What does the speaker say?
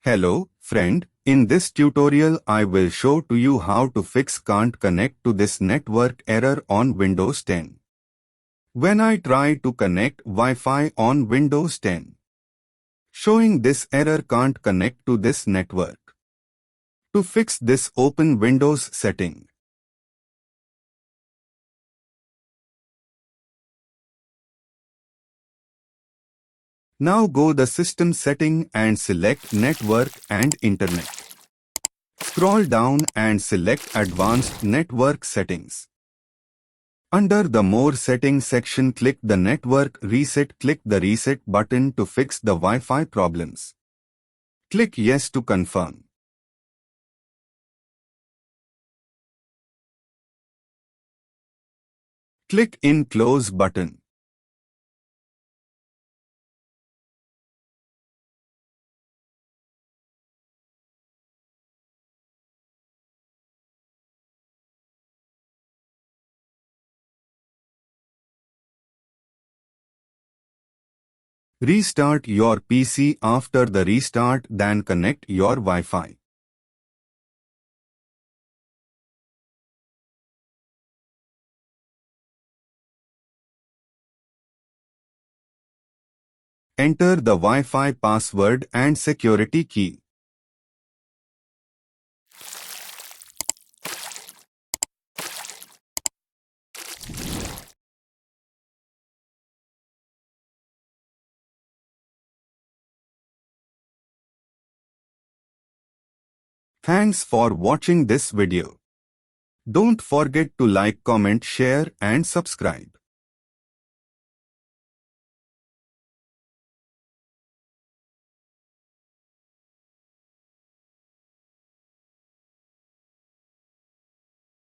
Hello, friend. In this tutorial I will show to you how to fix can't connect to this network error on Windows 10. When I try to connect Wi-Fi on Windows 10, showing this error can't connect to this network. To fix this, open Windows setting. Now go the system setting and select network and internet. Scroll down and select advanced network settings. Under the More Settings section, click the Network Reset. Click the Reset button to fix the Wi-Fi problems. Click Yes to confirm. Click in Close button. Restart your PC. After the restart, then connect your Wi-Fi. Enter the Wi-Fi password and security key. Thanks for watching this video. Don't forget to like, comment, share and subscribe.